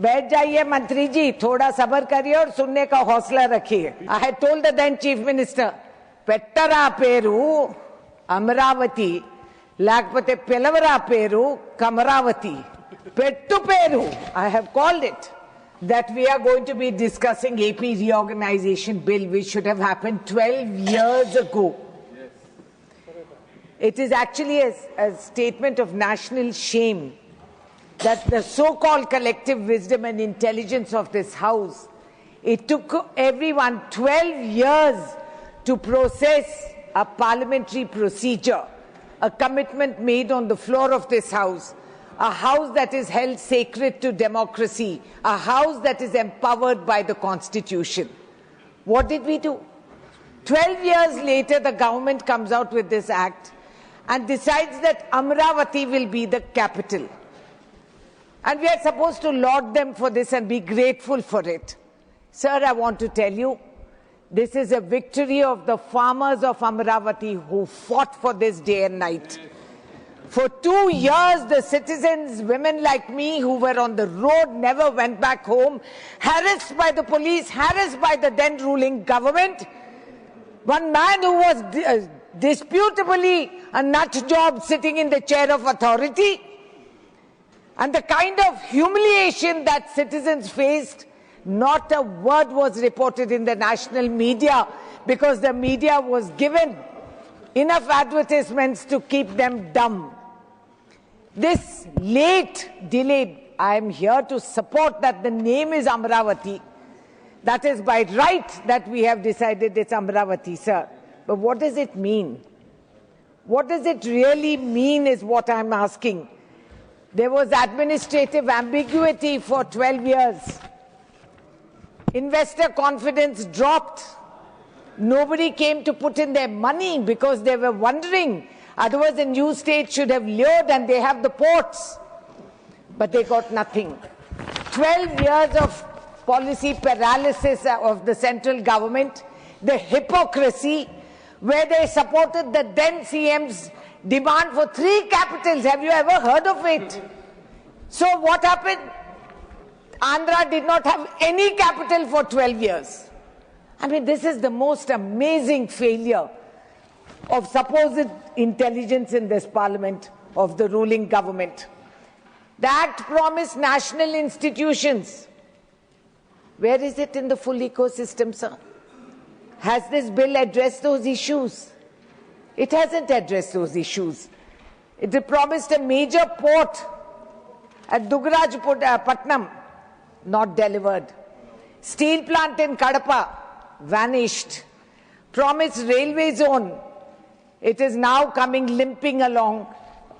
बैठ जाइए मंत्री जी, थोड़ा सब्र करिए और सुनने का हौसला रखिए. I had told the then chief minister, Pettara peru Amaravati, lakpate Pelavara peru Kamaravati. Pettu peru, I have called it. That we are going to be discussing AP reorganization bill, which should have happened 12 years ago. It is actually a statement of national shame that the so-called collective wisdom and intelligence of this House, it took everyone 12 years to process a parliamentary procedure, a commitment made on the floor of this House, a House that is held sacred to democracy, a House that is empowered by the Constitution. What did we do? 12 years later, the government comes out with this act and decides that Amaravathi will be the capital. And we are supposed to laud them for this and be grateful for it. Sir, I want to tell you, this is a victory of the farmers of Amaravathi who fought for this day and night. For 2 years, the citizens, women like me who were on the road, never went back home, harassed by the police, harassed by the then ruling government. One man who was disputably a nut job sitting in the chair of authority. And the kind of humiliation that citizens faced, not a word was reported in the national media because the media was given enough advertisements to keep them dumb. This late, delayed, I am here to support that the name is Amaravati. That is by right that we have decided it's Amaravati, sir. But what does it mean? What does it really mean is what I'm asking. There was administrative ambiguity for 12 years. Investor confidence dropped. Nobody came to put in their money because they were wondering. Otherwise, the new state should have lured and they have the ports. But they got nothing. 12 years of policy paralysis of the central government, the hypocrisy, where they supported the then CM's demand for 3 capitals. Have you ever heard of it? So what happened? Andhra did not have any capital for 12 years. I mean, this is the most amazing failure of supposed intelligence in this parliament of the ruling government. The act promised national institutions. Where is it in the full ecosystem, sir? Has this bill addressed those issues? It hasn't addressed those issues. It promised a major port at Dugrajpatnam, not delivered. Steel plant in Kadapa, vanished. Promised railway zone. It is now coming limping along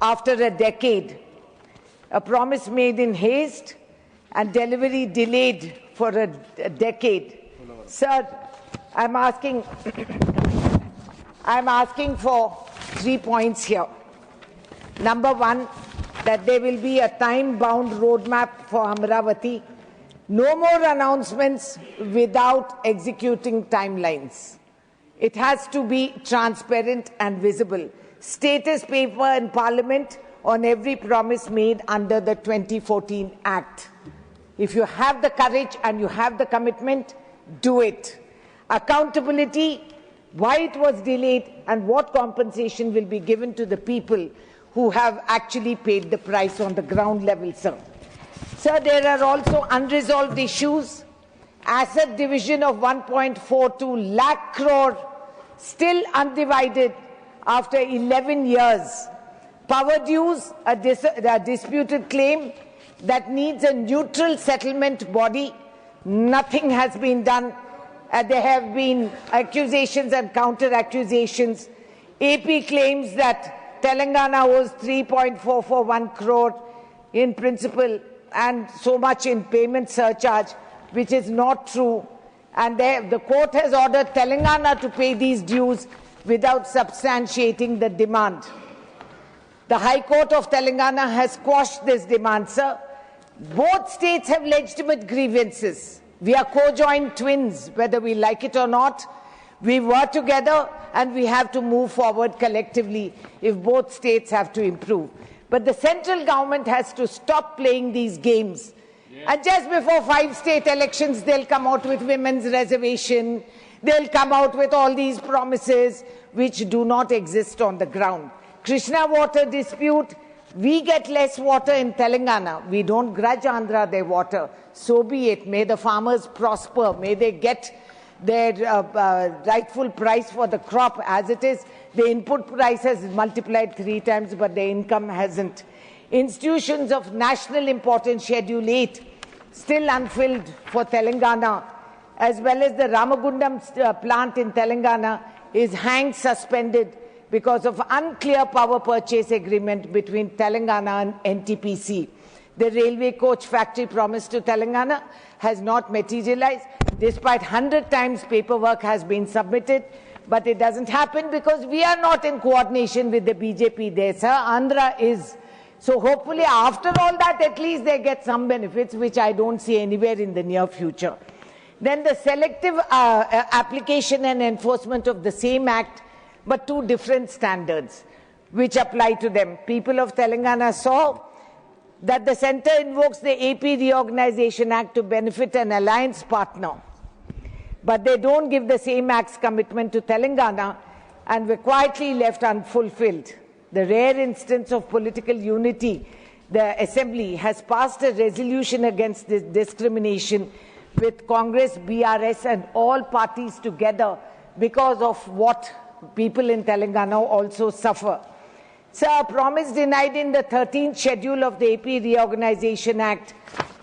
after a decade. A promise made in haste and delivery delayed for a decade. Sir, I'm asking for 3 points here. Number one, that there will be a time-bound roadmap for Amaravati. No more announcements without executing timelines. It has to be transparent and visible. Status paper in Parliament on every promise made under the 2014 Act. If you have the courage and you have the commitment, do it. Accountability, why it was delayed and what compensation will be given to the people who have actually paid the price on the ground level, sir. Sir, there are also unresolved issues. Asset division of 1.42 lakh crore, still undivided after 11 years. Power dues, a disputed claim that needs a neutral settlement body. Nothing has been done. There have been accusations and counter-accusations. AP claims that Telangana owes 3.441 crore in principal and so much in payment surcharge, which is not true. And the court has ordered Telangana to pay these dues without substantiating the demand. The High Court of Telangana has quashed this demand, sir. Both states have legitimate grievances. We are co-joined twins, whether we like it or not. We work together and we have to move forward collectively if both states have to improve. But the central government has to stop playing these games. And just before 5 state elections, they'll come out with women's reservation. They'll come out with all these promises which do not exist on the ground. Krishna water dispute, we get less water in Telangana. We don't grudge Andhra their water. So be it. May the farmers prosper. May they get their rightful price for the crop. As it is, the input price has multiplied 3 times, but the income hasn't. Institutions of national importance, Schedule 8, still unfilled for Telangana, as well as the Ramagundam plant in Telangana is hanged suspended because of unclear power purchase agreement between Telangana and NTPC. The railway coach factory promised to Telangana has not materialized, despite 100 times paperwork has been submitted, but it doesn't happen because we are not in coordination with the BJP there, sir. Andhra is. So hopefully after all that, at least they get some benefits, which I don't see anywhere in the near future. Then the selective application and enforcement of the same act, but 2 different standards which apply to them. People of Telangana saw that the centre invokes the AP Reorganization Act to benefit an alliance partner, but they don't give the same act's commitment to Telangana and were quietly left unfulfilled. The rare instance of political unity, the Assembly has passed a resolution against this discrimination with Congress, BRS and all parties together because of what people in Telangana also suffer. Sir, promise denied in the 13th schedule of the AP Reorganization Act,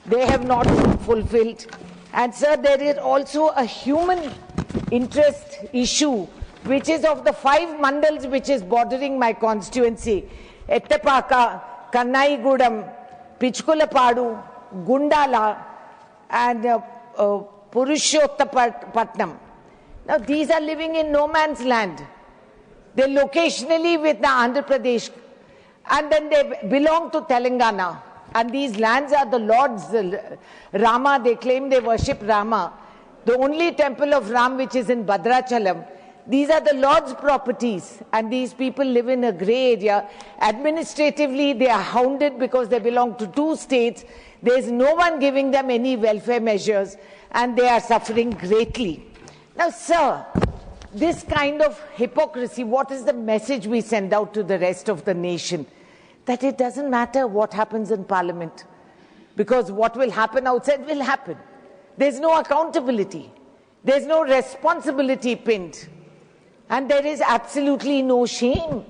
they have not fulfilled. And sir, there is also a human interest issue, which is of the 5 mandals which is bordering my constituency: Ettapaka, Kannaigudam, Pichukulapadu, Gundala, and Purushottapatnam. Now, these are living in no man's land. They're locationally with the Andhra Pradesh, and then they belong to Telangana. And these lands are the Lord's. Rama, they claim they worship Rama. The only temple of Ram which is in Bhadrachalam. These are the Lord's properties, and these people live in a grey area. Administratively, they are hounded because they belong to 2 states. There is no one giving them any welfare measures, and they are suffering greatly. Now, sir, this kind of hypocrisy, what is the message we send out to the rest of the nation? That it doesn't matter what happens in Parliament, because what will happen outside will happen. There's no accountability. There's no responsibility pinned. And there is absolutely no shame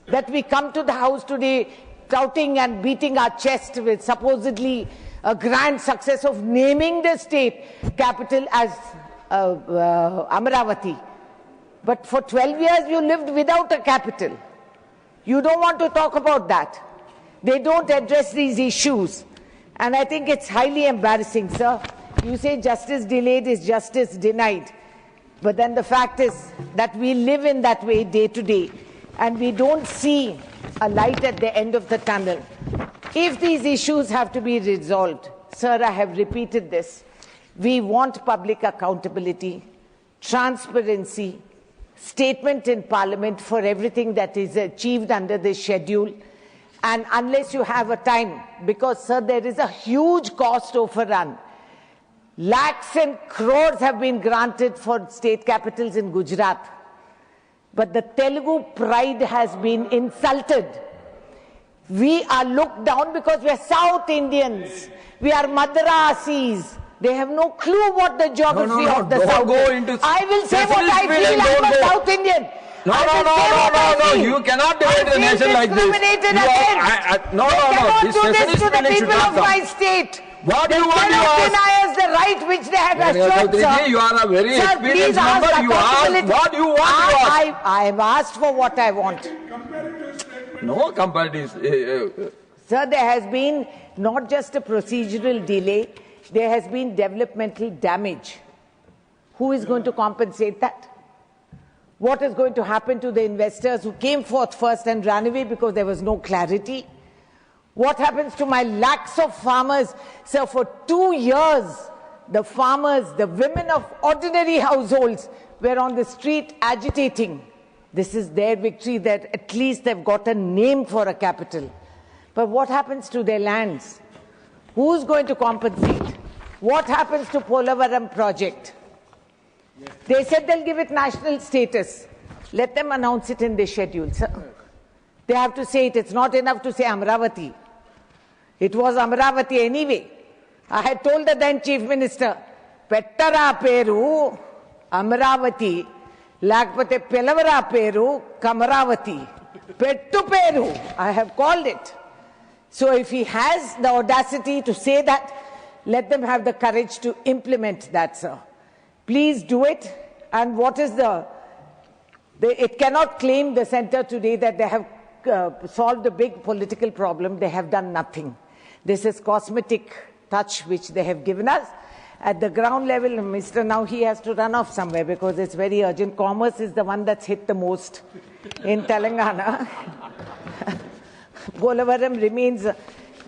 that we come to the House today touting and beating our chest with supposedly a grand success of naming the state capital as Amaravathi. But for 12 years you lived without a capital. You don't want to talk about that. They don't address these issues. And I think it's highly embarrassing, sir. You say justice delayed is justice denied. But then the fact is that we live in that way day to day, and we don't see a light at the end of the tunnel. If these issues have to be resolved, sir, I have repeated this, we want public accountability, transparency, statement in Parliament for everything that is achieved under this schedule. And unless you have a time, because, sir, there is a huge cost overrun. Lakhs and crores have been granted for state capitals in Gujarat. But the Telugu pride has been insulted. We are looked down because we are South Indians. We are Madrasis. They have no clue what the geography of the South is. I will say what I feel. I'm a South Indian. No, you cannot debate the nation like this. No. This do this to the people of my state. What you want to deny us the right which they have assured, sir. You are a very experienced member. You ask what you want to ask. I have asked for what I want. No comparative. Sir, there has been not just a procedural delay, there has been developmental damage. Who is going to compensate that? What is going to happen to the investors who came forth first and ran away because there was no clarity? What happens to my lakhs of farmers? Sir, for 2 years, the farmers, the women of ordinary households were on the street agitating. This is their victory, that at least they've got a name for a capital. But what happens to their lands? Who's going to compensate? What happens to Polavaram project? They said they'll give it national status. Let them announce it in the schedule, sir. They have to say it. It's not enough to say Amaravathi. It was Amaravathi anyway. I had told the then Chief Minister, Pettara Peru, Amaravathi, Lakpate Pelavara Peru, Kamaravati. Pettu Peru, I have called it. So if he has the audacity to say that, let them have the courage to implement that, sir. Please do it. And what is it cannot claim, the centre today, that they have solved a big political problem. They have done nothing. This is cosmetic touch which they have given us. At the ground level, Mr. Now he has to run off somewhere because it's very urgent. Commerce is the one that's hit the most in Telangana. Polavaram remains.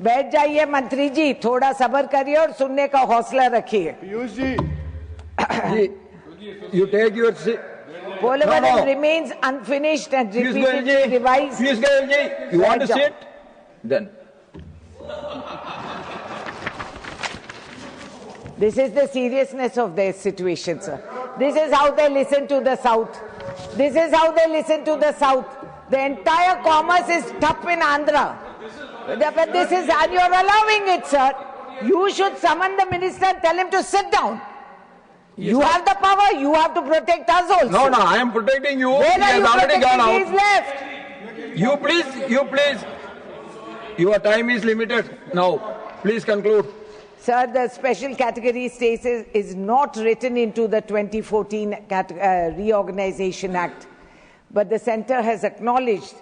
बैठ जाइए मंत्री जी, थोड़ा सब्र करिए और सुनने का हौसला रखिए. Piyush ji, you take your seat. Polavaram remains unfinished and repeatedly revised. Piyush Goyal ji, you want to sit? Then. This is the seriousness of their situation, sir. This is how they listen to the South. This is how they listen to the South. The entire commerce is tough in Andhra. But this is, and you're allowing it, sir. You should summon the minister and tell him to sit down. Yes, you have the power, you have to protect us also. No, I am protecting you. Where he are has you already gone out. He's left. You please. Your time is limited now. Please conclude. Sir, the special category status is not written into the 2014 Reorganization Act. But the centre has acknowledged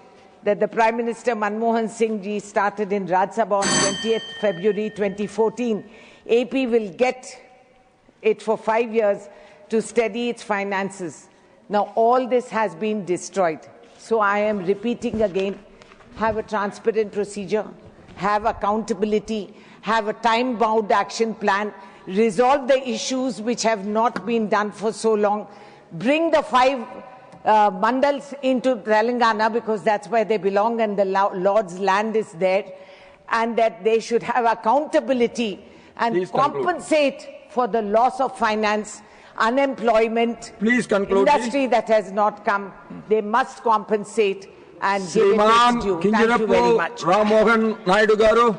that the Prime Minister Manmohan Singh ji started in Rajya Sabha on 20th February 2014. AP will get it for 5 years to steady its finances. Now all this has been destroyed. So I am repeating again, have a transparent procedure, have accountability, have a time-bound action plan, resolve the issues which have not been done for so long, bring the 5 mandals into Telangana because that's where they belong and the Lord's land is there, and that they should have accountability and Please compensate conclude. For the loss of finance, unemployment, Please conclude. Industry that has not come. They must compensate and give it its due. Thank you very much. Ram Mohan Naidu garu.